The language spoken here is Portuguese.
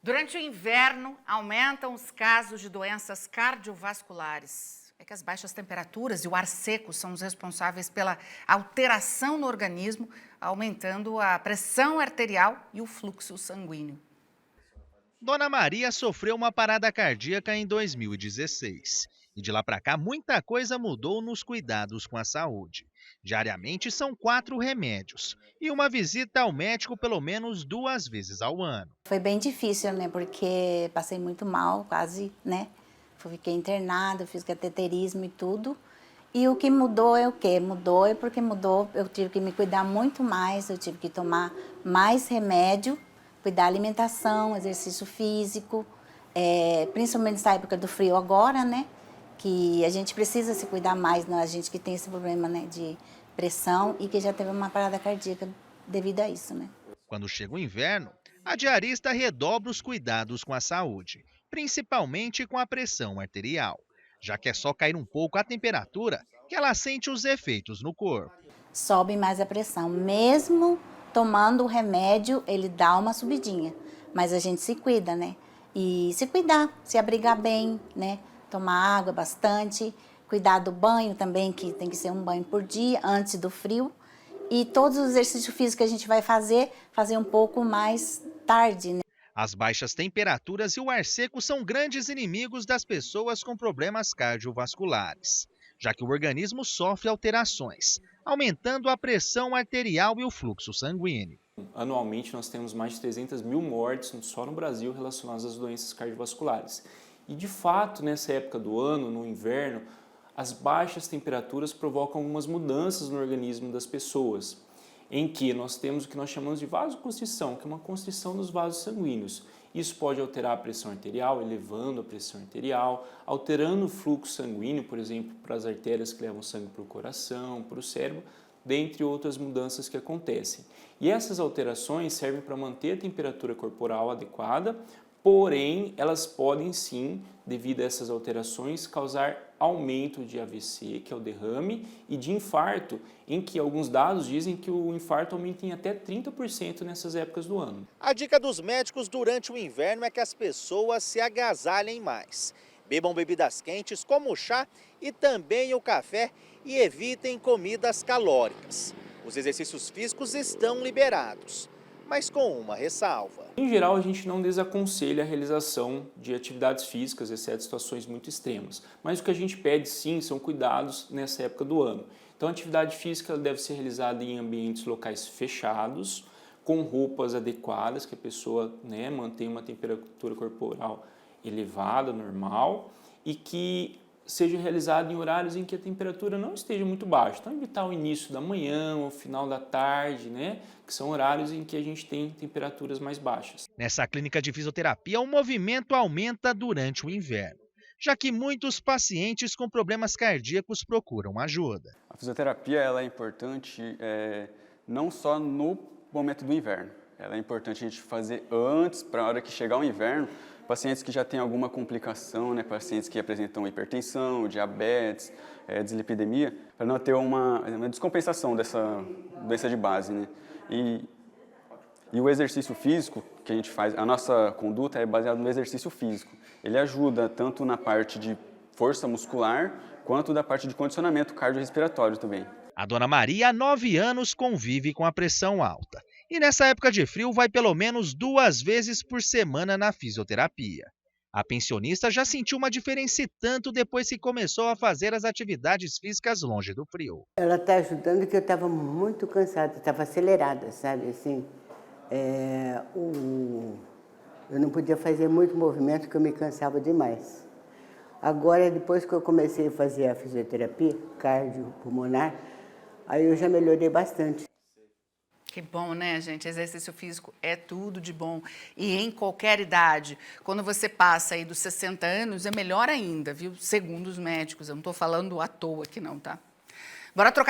Durante o inverno, aumentam os casos de doenças cardiovasculares. É que as baixas temperaturas e o ar seco são os responsáveis pela alteração no organismo, aumentando a pressão arterial e o fluxo sanguíneo. Dona Maria sofreu uma parada cardíaca em 2016. E de lá para cá, muita coisa mudou nos cuidados com a saúde. Diariamente são 4 remédios e uma visita ao médico pelo menos 2 vezes ao ano. Foi bem difícil, né? Porque passei muito mal, quase, né? Fiquei internada, fiz cateterismo e tudo. E o que mudou é o quê? Mudou é porque mudou, eu tive que me cuidar muito mais, eu tive que tomar mais remédio, cuidar da alimentação, exercício físico, principalmente nessa época do frio agora, né? Que a gente precisa se cuidar mais, né? A gente que tem esse problema, né, de pressão e que já teve uma parada cardíaca devido a isso, né? Quando chega o inverno, a diarista redobra os cuidados com a saúde, principalmente com a pressão arterial, já que é só cair um pouco a temperatura que ela sente os efeitos no corpo. Sobe mais a pressão. Mesmo tomando o remédio, ele dá uma subidinha. Mas a gente se cuida, né? E se cuidar, se abrigar bem, né? Tomar água bastante, cuidar do banho também, que tem que ser um banho por dia, antes do frio. E todos os exercícios físicos que a gente vai fazer um pouco mais tarde, né? As baixas temperaturas e o ar seco são grandes inimigos das pessoas com problemas cardiovasculares, já que o organismo sofre alterações, aumentando a pressão arterial e o fluxo sanguíneo. Anualmente nós temos mais de 300 mil mortes só no Brasil relacionadas às doenças cardiovasculares. E de fato, nessa época do ano, no inverno, as baixas temperaturas provocam algumas mudanças no organismo das pessoas, em que nós temos o que nós chamamos de vasoconstrição, que é uma constrição dos vasos sanguíneos. Isso pode alterar a pressão arterial, elevando a pressão arterial, alterando o fluxo sanguíneo, por exemplo, para as artérias que levam sangue para o coração, para o cérebro, dentre outras mudanças que acontecem. E essas alterações servem para manter a temperatura corporal adequada, porém, elas podem sim, devido a essas alterações, causar aumento de AVC, que é o derrame, e de infarto, em que alguns dados dizem que o infarto aumenta em até 30% nessas épocas do ano. A dica dos médicos durante o inverno é que as pessoas se agasalhem mais. Bebam bebidas quentes como o chá e também o café e evitem comidas calóricas. Os exercícios físicos estão liberados, mas com uma ressalva. Em geral, a gente não desaconselha a realização de atividades físicas, exceto situações muito extremas. Mas o que a gente pede sim são cuidados nessa época do ano. Então a atividade física deve ser realizada em ambientes locais fechados, com roupas adequadas, que a pessoa mantenha uma temperatura corporal elevada, normal, e que seja realizado em horários em que a temperatura não esteja muito baixa. Então, evitar o início da manhã, o final da tarde, que são horários em que a gente tem temperaturas mais baixas. Nessa clínica de fisioterapia, o movimento aumenta durante o inverno, já que muitos pacientes com problemas cardíacos procuram ajuda. A fisioterapia ela é importante não só no momento do inverno. Ela é importante a gente fazer antes, para a hora que chegar o inverno, pacientes que já têm alguma complicação, pacientes que apresentam hipertensão, diabetes, dislipidemia, para não ter uma descompensação dessa doença de base. E o exercício físico que a gente faz, a nossa conduta é baseada no exercício físico. Ele ajuda tanto na parte de força muscular, quanto da parte de condicionamento cardiorrespiratório também. A dona Maria, há 9 anos, convive com a pressão alta. E nessa época de frio vai pelo menos 2 vezes por semana na fisioterapia. A pensionista já sentiu uma diferença e tanto depois que começou a fazer as atividades físicas longe do frio. Ela está ajudando porque eu estava muito cansada, estava acelerada, sabe? Assim, eu não podia fazer muito movimento porque eu me cansava demais. Agora, depois que eu comecei a fazer a fisioterapia cardiopulmonar, aí eu já melhorei bastante. Que bom, né, gente? Exercício físico é tudo de bom. E em qualquer idade. Quando você passa aí dos 60 anos, é melhor ainda, viu? Segundo os médicos. Eu não estou falando à toa aqui não, tá? Bora trocar.